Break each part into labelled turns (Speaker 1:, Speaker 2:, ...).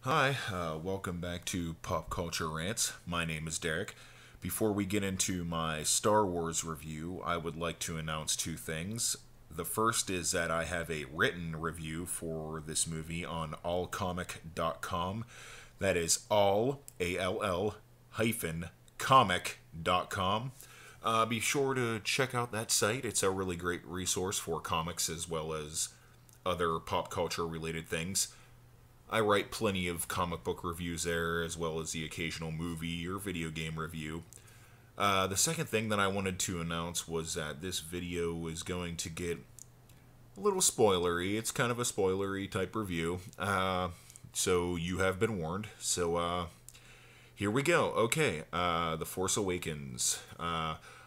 Speaker 1: Hi, welcome back to Pop Culture Rants. My name is Derek. Before we get into my Star Wars review, I would like to announce two things. The first is that I have a written review for this movie on allcomic.com. That is all, A-L-L, hyphen, comic.com. Be sure to check out that site. It's a really great resource for comics as well as other pop culture related things. I write plenty of comic book reviews there, as well as the occasional movie or video game review. The second thing that I wanted to announce was that this video is going to get a little spoilery. It's kind of a spoilery type review. So you have been warned. So here we go. Okay, The Force Awakens.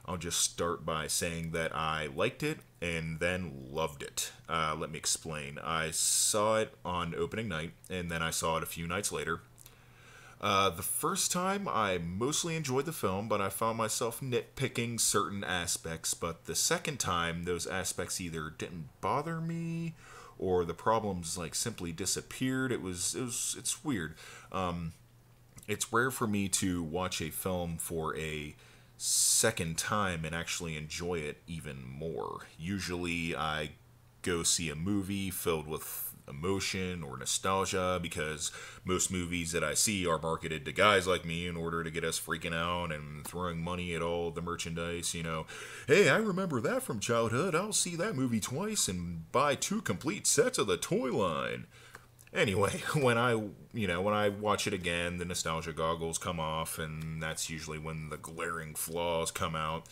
Speaker 1: I'll just start by saying that I liked it and then loved it. Let me explain. I saw it on opening night, and then I saw it a few nights later. The first time, I mostly enjoyed the film, but I found myself nitpicking certain aspects. But the second time, those aspects either didn't bother me, or the problems simply disappeared. It's weird. It's rare for me to watch a film for a second time and actually enjoy it even more. Usually I go see a movie filled with emotion or nostalgia because most movies that I see are marketed to guys like me in order to get us freaking out and throwing money at all the merchandise, Hey, I remember that from childhood. I'll see that movie twice and buy 2 complete sets of the toy line. Anyway, when I watch it again, the nostalgia goggles come off, and that's usually when the glaring flaws come out.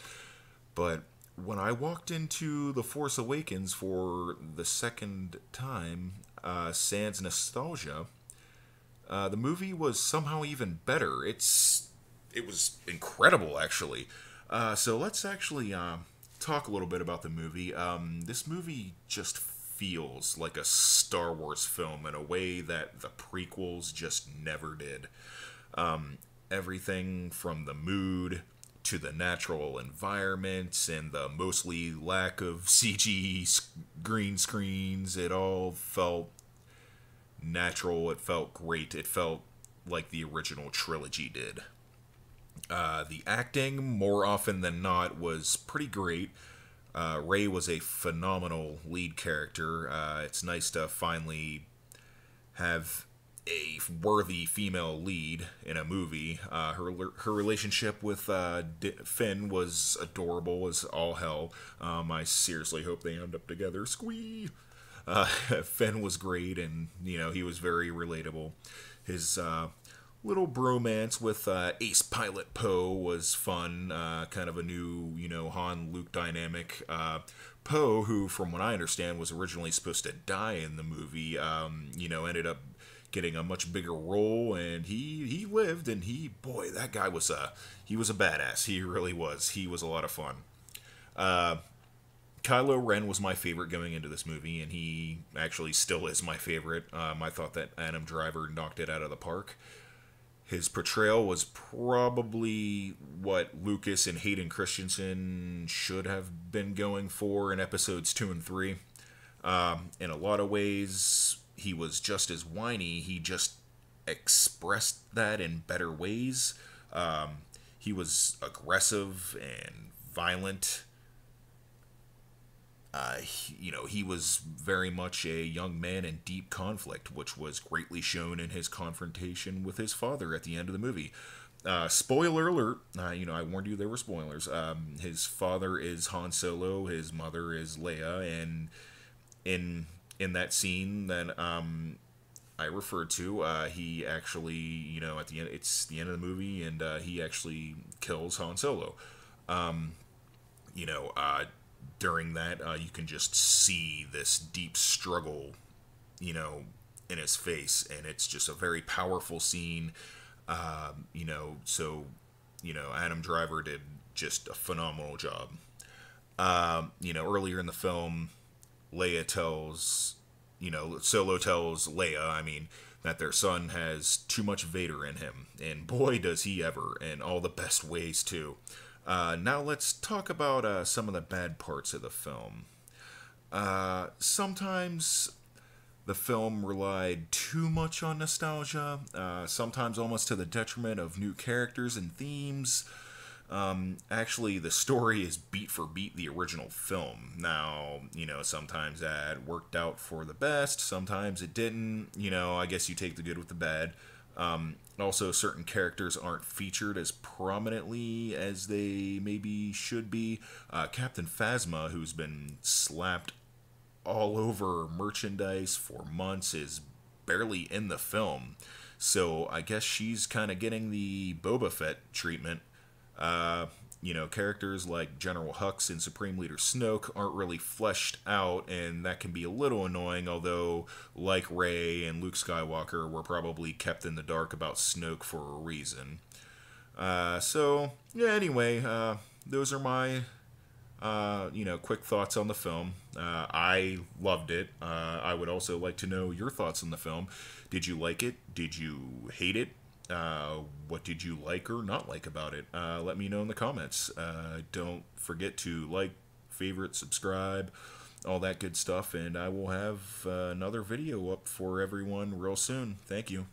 Speaker 1: But when I walked into The Force Awakens for the second time, sans nostalgia, the movie was somehow even better. It was incredible, actually. So let's actually talk a little bit about the movie. This movie just feels like a Star Wars film in a way that the prequels just never did. Everything from the mood to the natural environments and the mostly lack of CG green screens, it all felt natural. It felt great. It felt like the original trilogy did. The acting, more often than not, was pretty great. Rey was a phenomenal lead character. It's nice to finally have a worthy female lead in a movie. Her relationship with Finn was adorable as all hell. I seriously hope they end up together. Squee! Finn was great, and he was very relatable. His little bromance with Ace Pilot Poe was fun. Kind of a new, Han Luke dynamic. Poe, who, from what I understand, was originally supposed to die in the movie, ended up getting a much bigger role, and he lived, and boy, that guy was he was a badass. He really was. He was a lot of fun. Kylo Ren was my favorite going into this movie, and he actually still is my favorite. I thought that Adam Driver knocked it out of the park. His portrayal was probably what Lucas and Hayden Christensen should have been going for in episodes 2 and 3. In a lot of ways, he was just as whiny. He just expressed that in better ways. He was aggressive and violent. He was very much a young man in deep conflict, which was greatly shown in his confrontation with his father at the end of the movie. Spoiler alert, I warned you there were spoilers. His father is Han Solo, his mother is Leia, and in that scene that I referred to, he actually, at the end, it's the end of the movie, and he actually kills Han Solo. Um, you know, uh, During that, you can just see this deep struggle, in his face, and it's just a very powerful scene. So, Adam Driver did just a phenomenal job. Earlier in the film, Solo tells Leia, that their son has too much Vader in him, and boy, does he ever, in all the best ways, too. Now let's talk about some of the bad parts of the film. Sometimes The film relied too much on nostalgia, sometimes almost to the detriment of new characters and themes. Actually, the story is beat for beat the original film. Now, sometimes that worked out for the best, sometimes it didn't. I guess you take the good with the bad. Also, certain characters aren't featured as prominently as they maybe should be. Captain Phasma, who's been slapped all over merchandise for months, is barely in the film. So I guess she's kind of getting the Boba Fett treatment. Uh, Characters like General Hux and Supreme Leader Snoke aren't really fleshed out, and that can be a little annoying, although, like Rey and Luke Skywalker, were probably kept in the dark about Snoke for a reason. Anyway, those are my quick thoughts on the film. I loved it. I would also like to know your thoughts on the film. Did you like it? Did you hate it? What did you like or not like about it? Let me know in the comments. Don't forget to like, favorite, subscribe, all that good stuff, and I will have another video up for everyone real soon. Thank you.